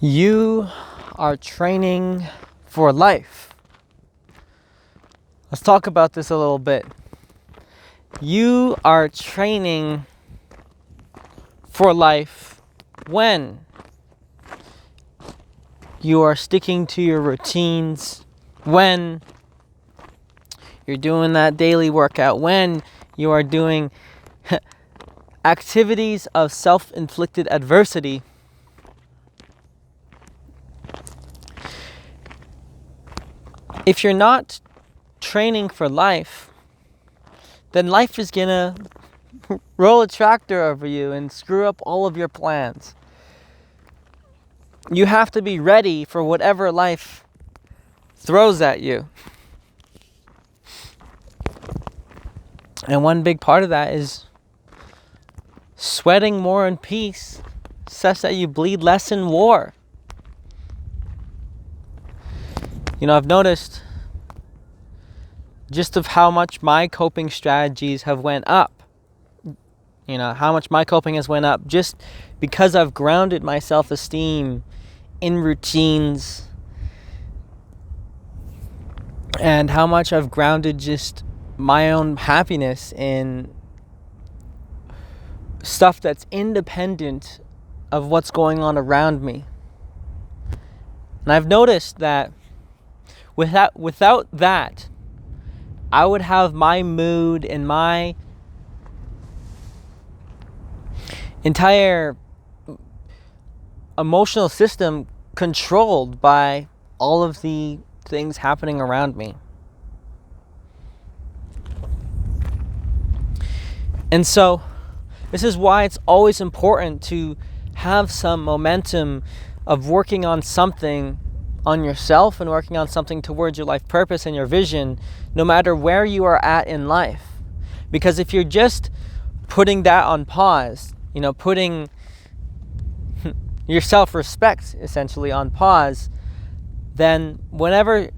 You are training for life. Let's talk about this a little bit. You are training for life when you are sticking to your routines, when you're doing that daily workout, when you are doing activities of self-inflicted adversity. If you're not training for life, then life is gonna roll a tractor over you and screw up all of your plans. You have to be ready for whatever life throws at you. And one big part of that is sweating more in peace such that you bleed less in war. I've noticed just of how much my coping strategies have went up. How much my coping has went up just because I've grounded my self-esteem in routines, and how much I've grounded just my own happiness in stuff that's independent of what's going on around me. And I've noticed that without that, I would have my mood and my entire emotional system controlled by all of the things happening around me. And so, this is why it's always important to have some momentum of working on something on yourself and working on something towards your life purpose and your vision, no matter where you are at in life. Because if you're just putting that on pause, putting your self-respect essentially on pause, then whatever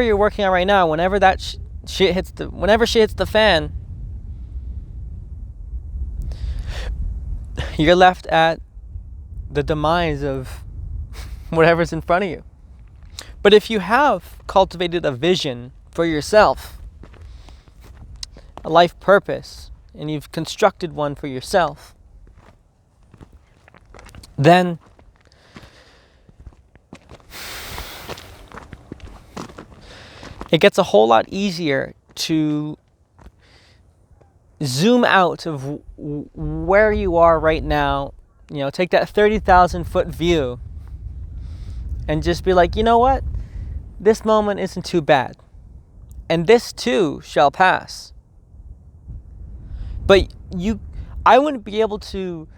you're working on right now, whenever that shit hits the fan, you're left at the demise of whatever's in front of you. But if you have cultivated a vision for yourself, a life purpose, and you've constructed one for yourself, then it gets a whole lot easier to zoom out of where you are right now. Take that 30,000 foot view and just be like, you know what? This moment isn't too bad. And this too shall pass. But I wouldn't be able to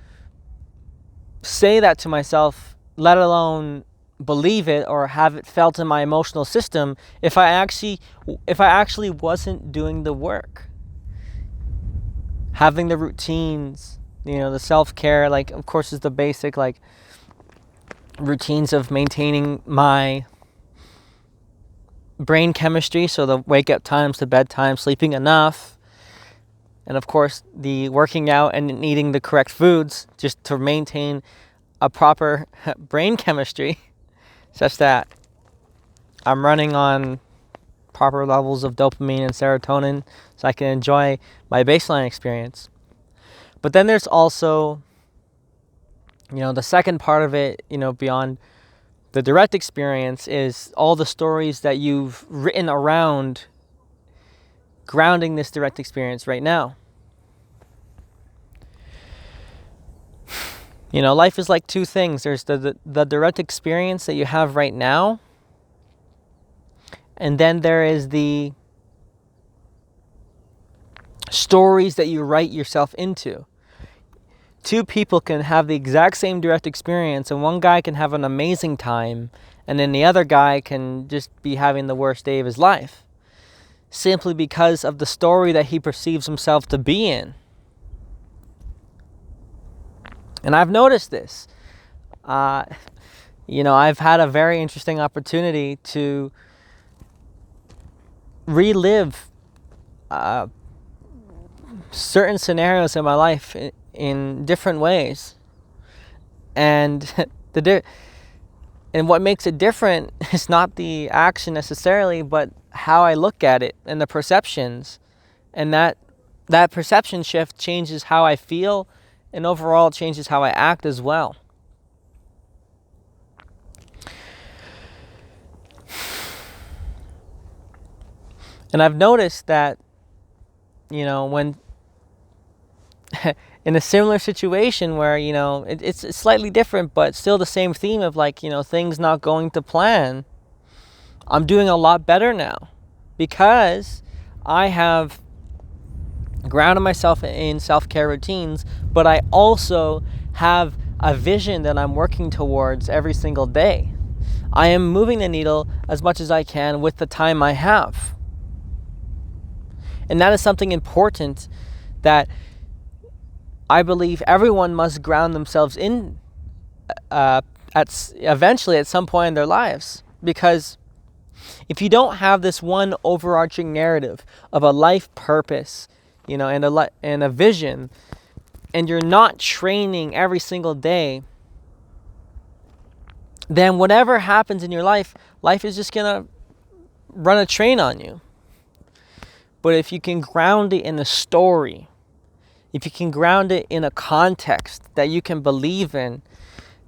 say that to myself, let alone believe it or have it felt in my emotional system, if I actually wasn't doing the work. Having the routines, the self-care, of course, is the basic, routines of maintaining my brain chemistry, so the wake up times to bedtime, sleeping enough, and of course the working out and eating the correct foods just to maintain a proper brain chemistry such that I'm running on proper levels of dopamine and serotonin so I can enjoy my baseline experience. But then there's also the second part of it, beyond the direct experience, is all the stories that you've written around grounding this direct experience right now. Life is like two things. There's the direct experience that you have right now, and then there is the stories that you write yourself into. Two people can have the exact same direct experience, and one guy can have an amazing time, and then the other guy can just be having the worst day of his life, simply because of the story that he perceives himself to be in. And I've noticed this. I've had a very interesting opportunity to relive certain scenarios in my life in different ways. And And what makes it different is not the action necessarily, but how I look at it and the perceptions. And that perception shift changes how I feel, and overall changes how I act as well. And I've noticed that, when in a similar situation where, it's slightly different, but still the same theme of things not going to plan, I'm doing a lot better now because I have grounded myself in self-care routines, but I also have a vision that I'm working towards every single day. I am moving the needle as much as I can with the time I have. And that is something important that I believe everyone must ground themselves in eventually at some point in their lives. Because if you don't have this one overarching narrative of a life purpose, and a vision, and you're not training every single day, then whatever happens in your life is just gonna run a train on you. But if you can ground it in a story, if you can ground it in a context that you can believe in,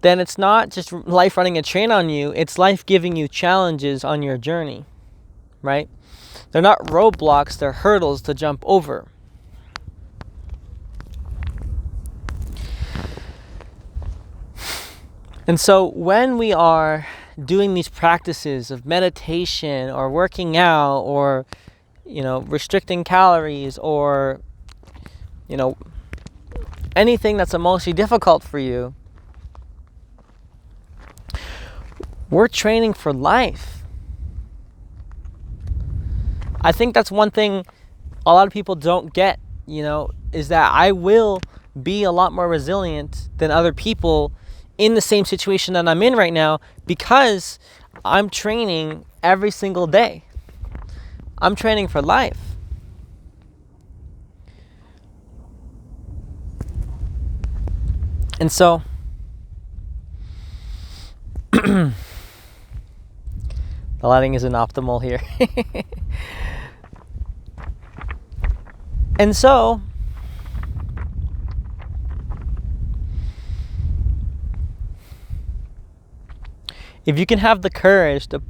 then it's not just life running a train on you, it's life giving you challenges on your journey, right? They're not roadblocks, they're hurdles to jump over. And so when we are doing these practices of meditation or working out or restricting calories or anything that's emotionally difficult for you, we're training for life. I think that's one thing a lot of people don't get, is that I will be a lot more resilient than other people in the same situation that I'm in right now because I'm training every single day. I'm training for life. And so, the lighting isn't optimal here. And so, if you can have the courage to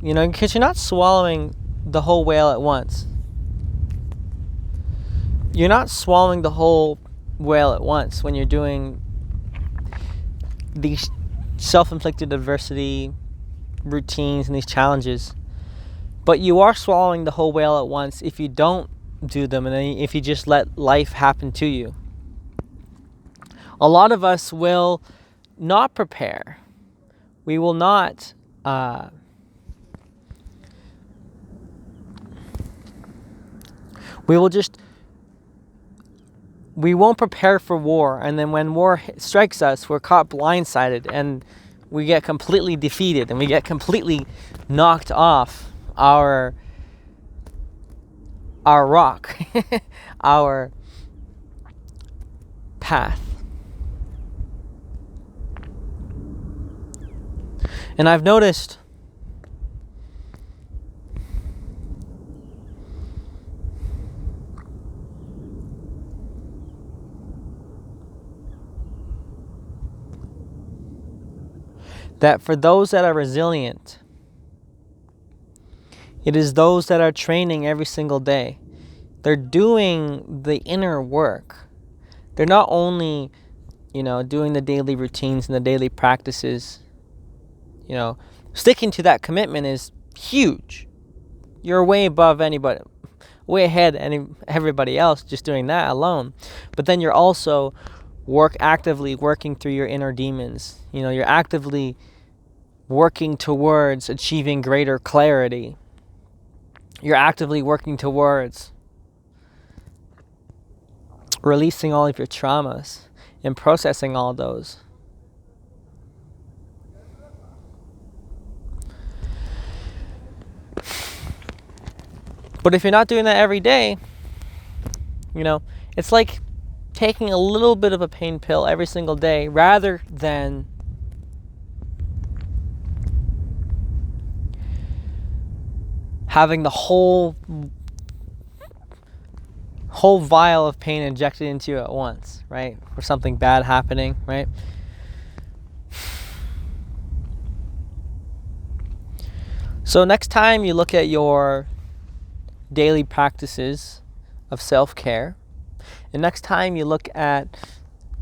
because you're not swallowing the whole whale at once. You're not swallowing the whole whale at once when you're doing these self-inflicted adversity routines and these challenges. But you are swallowing the whole whale at once if you don't do them and then if you just let life happen to you. A lot of us will not prepare. We will not we won't prepare for war, and then when war strikes us, we're caught blindsided and we get completely defeated and we get completely knocked off our rock, our path. And I've noticed that for those that are resilient, it is those that are training every single day. They're doing the inner work. They're not only, doing the daily routines and the daily practices. Sticking to that commitment is huge. You're way above anybody, way ahead everybody else just doing that alone. But then you're also actively working through your inner demons. You're actively working towards achieving greater clarity. You're actively working towards releasing all of your traumas and processing all of those. But if you're not doing that every day, it's like taking a little bit of a pain pill every single day rather than having the whole vial of pain injected into you at once, right? For something bad happening, right? So next time you look at your daily practices of self-care, and next time you look at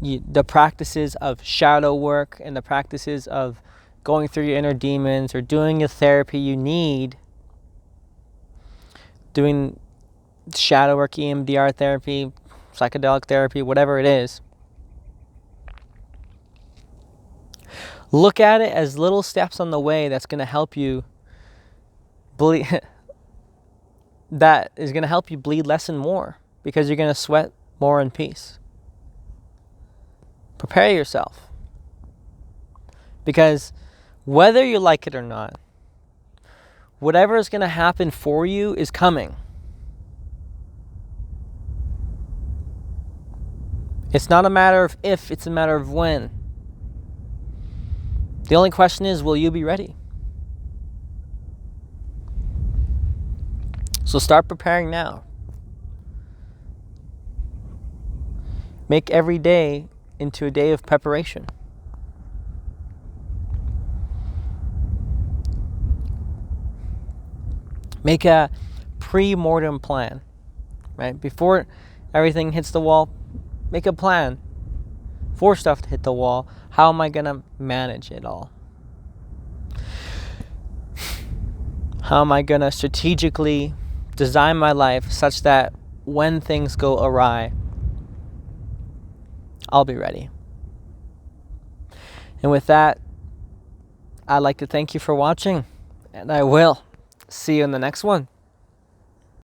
the practices of shadow work and the practices of going through your inner demons or doing the therapy you need, doing shadow work, EMDR therapy, psychedelic therapy, whatever it is, look at it as little steps on the way that's going to help you bleed that is going to help you bleed less and more, because you're going to sweat more in peace. Prepare yourself, because whether you like it or not, whatever is going to happen for you is coming. It's not a matter of if, it's a matter of when. The only question is, will you be ready? So start preparing now. Make every day into a day of preparation. Make a pre-mortem plan, right? Before everything hits the wall, make a plan for stuff to hit the wall. How am I going to manage it all? How am I going to strategically design my life such that when things go awry, I'll be ready? And with that, I'd like to thank you for watching, and I will see you in the next one.